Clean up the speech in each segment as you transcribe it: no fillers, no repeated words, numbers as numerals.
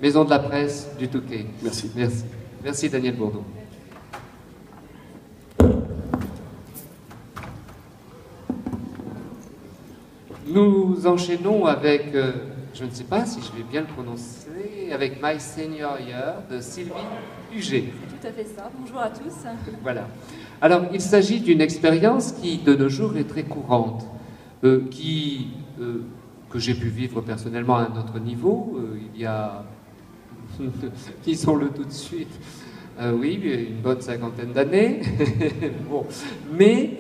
Maison de la Presse du Touquet. Merci. Merci. Merci Daniel Bourdon. Nous enchaînons avec, je ne sais pas si je vais bien le prononcer, avec My Senior Year de Sylvie Huget. C'est tout à fait ça. Bonjour à tous. Voilà. Alors, il s'agit d'une expérience qui, de nos jours, est très courante, que j'ai pu vivre personnellement à un autre niveau. Il y a, disons-le tout de suite, oui, une bonne cinquantaine d'années, bon, mais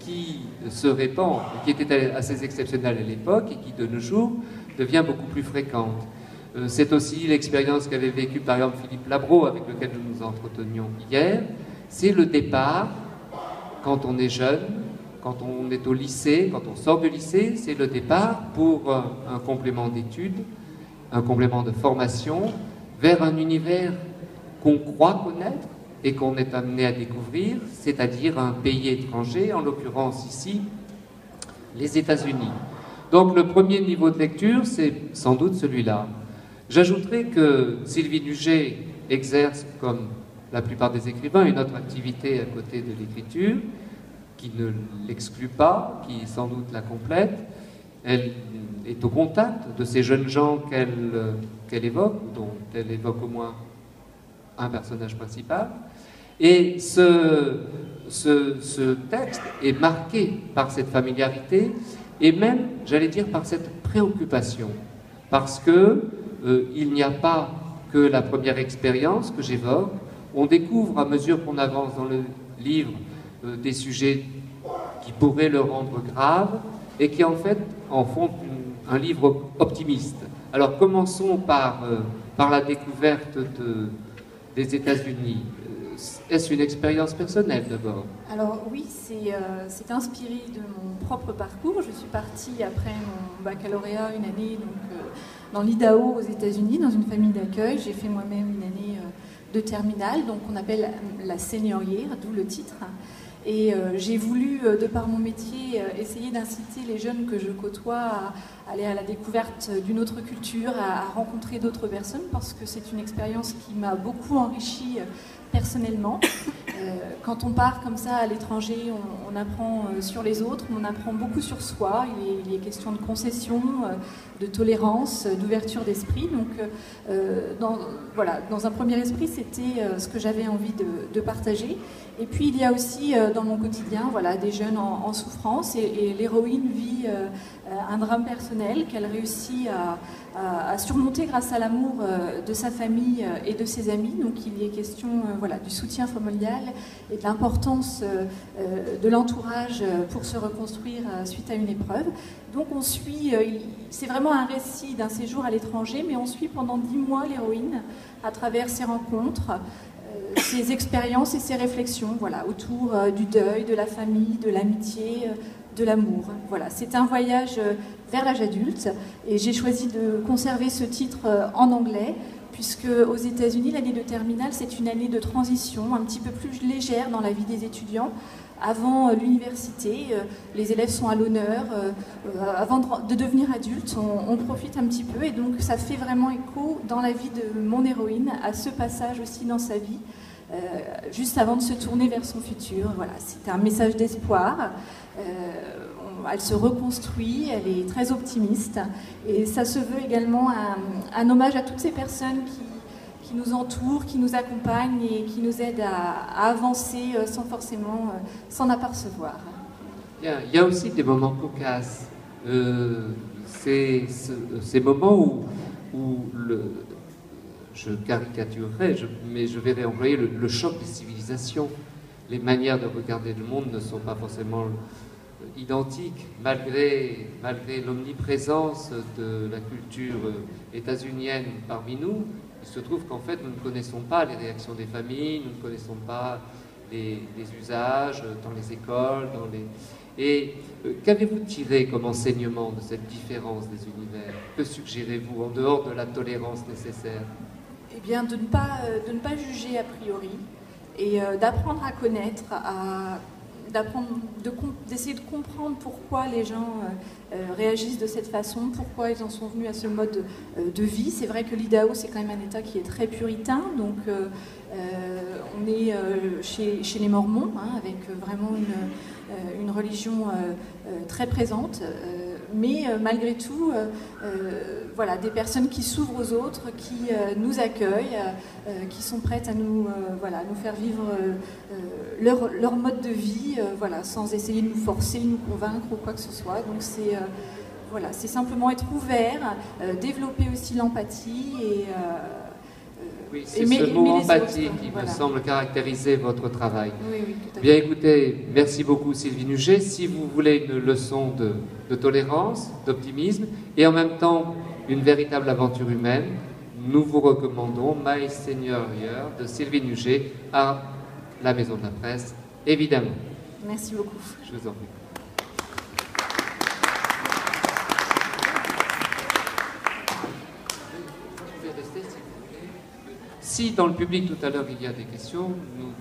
qui se répand, qui était assez exceptionnelle à l'époque et qui, de nos jours, devient beaucoup plus fréquente. C'est aussi l'expérience qu'avait vécue, par exemple, Philippe Labro, avec lequel nous nous entretenions hier. C'est le départ, quand on est jeune, quand on est au lycée, quand on sort du lycée, c'est le départ pour un complément d'études, un complément de formation, vers un univers qu'on croit connaître et qu'on est amené à découvrir, c'est-à-dire un pays étranger, en l'occurrence ici, les États-Unis. Donc le premier niveau de lecture, c'est sans doute celui-là. J'ajouterai que Sylvie Huget exerce, comme la plupart des écrivains, une autre activité à côté de l'écriture, qui ne l'exclut pas, qui sans doute la complète. Elle est au contact de ces jeunes gens qu'elle évoque, dont elle évoque au moins un personnage principal. Et ce texte est marqué par cette familiarité et même, j'allais dire, par cette préoccupation. Parce que il n'y a pas que la première expérience que j'évoque. On découvre, à mesure qu'on avance dans le livre, des sujets qui pourraient le rendre grave et qui, en fait, en font un livre optimiste. Alors, commençons par la découverte des États-Unis. Est-ce une expérience personnelle d'abord? Alors oui, c'est inspiré de mon propre parcours. Je suis partie après mon baccalauréat une année dans l'Idaho aux États-Unis, dans une famille d'accueil. J'ai fait moi-même une année de terminale, donc on appelle la senior year, d'où le titre. Et j'ai voulu, de par mon métier, essayer d'inciter les jeunes que je côtoie à aller à la découverte d'une autre culture, à rencontrer d'autres personnes, parce que c'est une expérience qui m'a beaucoup enrichie personnellement. Quand on part comme ça à l'étranger, on apprend sur les autres, on apprend beaucoup sur soi. Il est question de concession, de tolérance, d'ouverture d'esprit. Donc, dans un premier esprit, c'était ce que j'avais envie de partager. Et puis, il y a aussi dans mon quotidien, des jeunes en souffrance, et l'héroïne vit un drame personnel qu'elle réussit à surmonter grâce à l'amour de sa famille et de ses amis. Donc il y est question du soutien familial et de l'importance de l'entourage pour se reconstruire suite à une épreuve. Donc on suit, c'est vraiment un récit d'un séjour à l'étranger, mais on suit pendant 10 mois l'héroïne à travers ses rencontres, ses expériences et ses réflexions autour du deuil, de la famille, de l'amitié, de l'amour. Voilà, c'est un voyage vers l'âge adulte et j'ai choisi de conserver ce titre en anglais puisque aux États-Unis, l'année de terminale, c'est une année de transition un petit peu plus légère dans la vie des étudiants. Avant l'université, les élèves sont à l'honneur. Avant de devenir adultes, on profite un petit peu et donc ça fait vraiment écho dans la vie de mon héroïne à ce passage aussi dans sa vie. Juste avant de se tourner vers son futur. Voilà, c'est un message d'espoir. Elle se reconstruit, elle est très optimiste et ça se veut également un hommage à toutes ces personnes qui nous entourent, qui nous accompagnent et qui nous aident à avancer sans forcément s'en apercevoir. Il y a aussi des moments cocasses. Ces moments où je caricaturerai, mais je vais réemployer le choc des civilisations. Les manières de regarder le monde ne sont pas forcément identiques, malgré l'omniprésence de la culture états-unienne parmi nous. Il se trouve qu'en fait, nous ne connaissons pas les réactions des familles, nous ne connaissons pas les usages dans les écoles, Et qu'avez-vous tiré comme enseignement de cette différence des univers? Que suggérez-vous en dehors de la tolérance nécessaire? Eh bien, de ne pas juger a priori et d'apprendre à connaître, d'essayer de comprendre pourquoi les gens réagissent de cette façon, pourquoi ils en sont venus à ce mode de vie. C'est vrai que l'Idaho, c'est quand même un État qui est très puritain, donc on est chez les Mormons, hein, avec vraiment une religion très présente, mais malgré tout, voilà, des personnes qui s'ouvrent aux autres, qui nous accueillent, qui sont prêtes à nous, voilà, nous faire vivre leur mode de vie, voilà, sans essayer de nous forcer, nous convaincre ou quoi que ce soit. Donc c'est voilà, c'est simplement être ouvert, développer aussi l'empathie et oui, c'est ce mot empathie qui me semble caractériser votre travail. Oui, oui, tout à fait. Bien écoutez, merci beaucoup Sylvie Nuget. Si vous voulez une leçon de tolérance, d'optimisme et en même temps une véritable aventure humaine, nous vous recommandons My Senior Year de Sylvie Nuget à la Maison de la Presse, évidemment. Merci beaucoup. Je vous en prie. Si dans le public tout à l'heure il y a des questions, nous